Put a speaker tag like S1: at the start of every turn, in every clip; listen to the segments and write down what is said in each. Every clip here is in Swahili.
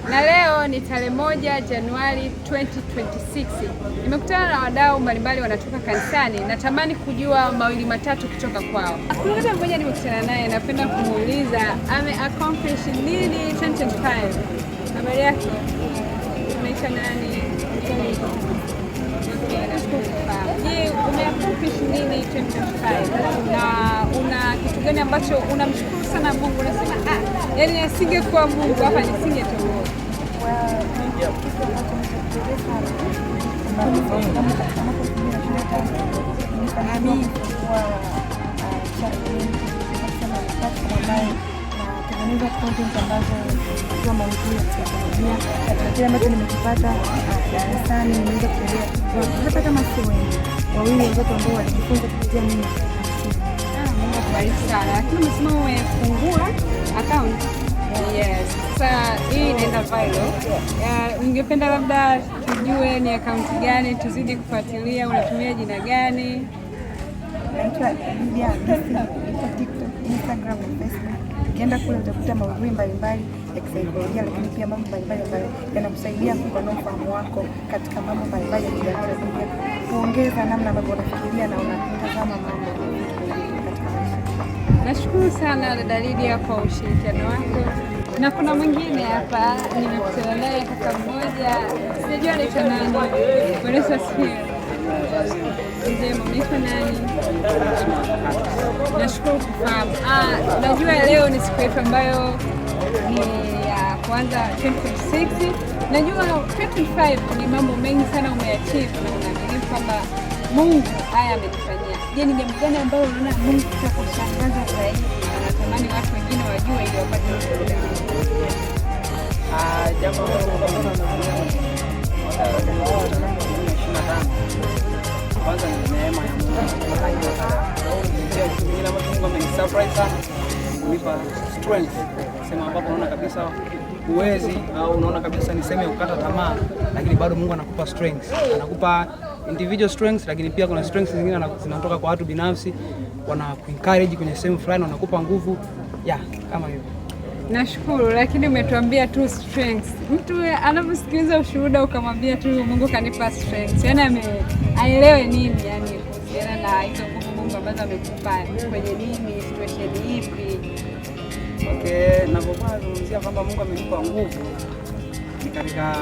S1: Na leo ni tarehe 1 Januari 2026. Nimekutana na wadau mbalimbali wanatoka kanisani. Natamani kujua mawili matatu kutoka kwao. Kuna mtu mmoja nimekutana naye, napenda kumuuliza ame accomplish nini 2025. Habari yako? Unaitwa nani? Je, umeaccomplish nini 2025? Na una kitu gani ambacho unamshukuru sana Mungu? Unasema yaani asingekuwa Mungu hapa nisingetoboa.
S2: Natengeneza content ambazo kwa maudhui ya teknolojia, na kile ambacho nimekipata darasani nimeweza kuelewa hata kama sio wengi wawili watoto ambao walijifunza kupitia mimi.
S1: Mungu akubariki sana. Lakini umesema umefungua account. Yes. Sasa hii inaenda viral. Ungependa labda tujue ni account gani, tuzidi kufuatilia, unatumia jina gani?
S2: Naitwa TikTok, Instagram na Facebook. Ukienda kule utakuta maudhui mbalimbali ya kisaikolojia, lakini pia mambo mbalimbali ambayo yanakusaidia kupanua ufahamu wako katika mambo mbalimbali ya kijamii, lakini pia kuongeza namna ambavyo unafikiria na unatazama mambo katika maisha.
S1: Nashukuru sana dada Lydia kwa ushirikiano wako. Na kuna mwingine hapa nimekutana naye, kaka mmoja, sijui anaitwa nani. Bwana asifiwe. Njema, unaitwa nani? Nashukuru kufahamu. Najua leo ni siku yetu ambayo ni ya kwanza 2026. Najua 2025 ni mambo mengi sana umeachieve na unaamini kwamba Mungu haya amenifanyia. Je, ni jambo gani ambalo unaona Mungu atakushangaza zaidi na natamani watu wengine wajue ili wapate ushuhuda?
S3: Jambo ambalo kwanza ni neema ya Mungu. Kingine ambacho Mungu amenisurprise sana, kunipa strength. Sema ambapo unaona kabisa huwezi au unaona kabisa ni sehemu ya kukata tamaa, lakini bado Mungu anakupa strength. Anakupa individual strength, lakini pia kuna strengths zingine zinatoka kwa watu binafsi, wanakuencourage kwenye sehemu fulani, wanakupa nguvu. Kama hivyo.
S1: Nashukuru, lakini umetuambia tu strengths. Mtu anaposikiliza ushuhuda ukamwambia tu Mungu kanipa strengths, yaani aelewe nini yani kuhusiana na hizo nguvu Mungu ambazo amekupa kwenye nini, situation ipi?
S3: Okay, ninapokuwa nazungumzia kwamba Mungu amenipa nguvu ni katika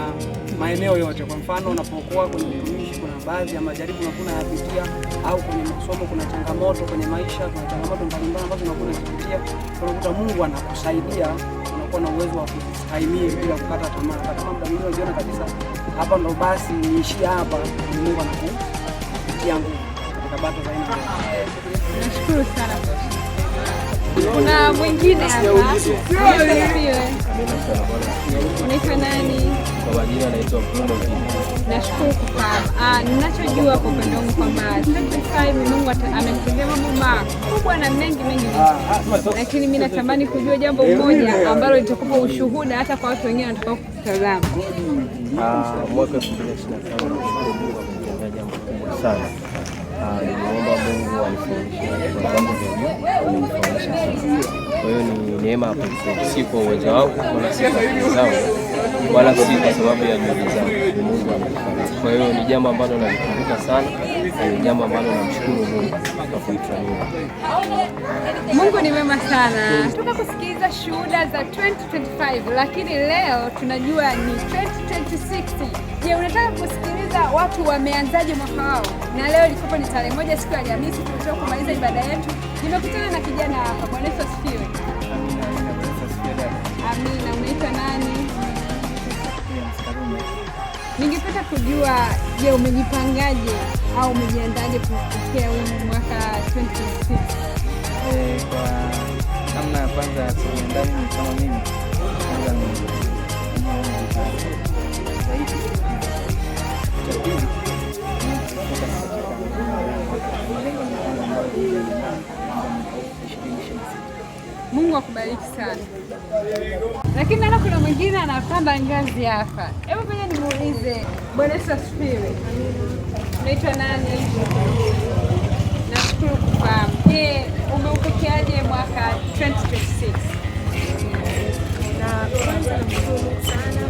S3: maeneo yote. Kwa mfano, unapokuwa kwenye utumishi, kuna baadhi ya majaribu unakuwa unayapitia, au kwenye masomo kuna changamoto kwenye maisha, kuna changamoto mbalimbali ambazo unakuwa unapitia. Unakuta Mungu anakusaidia, unakuwa na uwezo wa kustahimili bila kukata tamaa. Hata kama muda mwingine unajiona kabisa hapa ndo basi niishie hapa, Mungu anakupatia nguvu katika bato za aina.
S1: Nashukuru sana. Kuna mwingine hapa. Unaitwa nani?
S4: Kwa majina naitwa Bruno.
S1: Nashukuru kufahamu. Ninachojua kwa upande wangu kwamba 2025 Mungu amenitendea mambo makubwa na mengi. Lakini mimi natamani kujua jambo moja ambalo litakupa ushuhuda hata kwa watu wengine watakao kutazama.
S4: Mwaka 2025 nashukuru Mungu amenitendea jambo kubwa sana. Niliomba Mungu anifundishe mambo mengi, kunifundisha sana. Kwa hiyo ni neema hapo, si kwa uwezo wangu wala si kwa akili zangu wala si kwa sababu ya juhudi zangu. Mungu amenifundisha. Kwa hiyo ni jambo ambalo nalikumbuka sana, ni jambo ambalo namshukuru Mungu kwa kuitrania.
S1: Mungu ni mwema sana. Tunataka kusikiliza shuhuda za 2025, lakini leo tunajua ni 2026. Je, unataka kusikiliza watu wameanzaje mwaka wao? Na leo ilikuwa ni tarehe 1 siku ya Alhamisi, tulitoka kumaliza ibada yetu. Nimekutana na kijana hapa. Bwana Yesu asifiwe. Amina. Unaitwa nani? Ningependa kujua, je, umejipangaje au umejiandaje kufikia huu mwaka 2026?
S5: Kwa namna ya kwanza ya kujiandaa mimi kama mimi, kwanza ni
S1: Mungu akubariki sana. Lakini naona kuna mwingine anapanda ngazi hapa. Hebu ngoja nimuulize. Bwana Yesu asifiwe. Unaitwa nani? Nashukuru kufahamu. Je, umeupokeaje mwaka 2026?
S2: Na kwanza nashukuru sana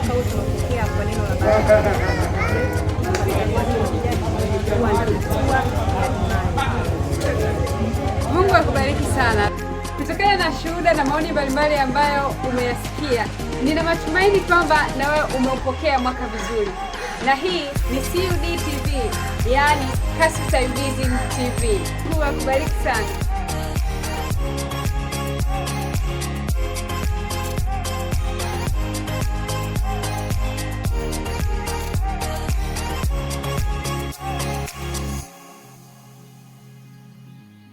S6: mwaka huu tumepokea kwa neno la baraka.
S1: Mungu akubariki sana. Kutokana na shuhuda na maoni mbalimbali ambayo umeyasikia, nina matumaini kwamba na wewe umeupokea mwaka vizuri. Na hii ni CUD TV, yaani Casper Sayudizi TV. Mungu akubariki sana.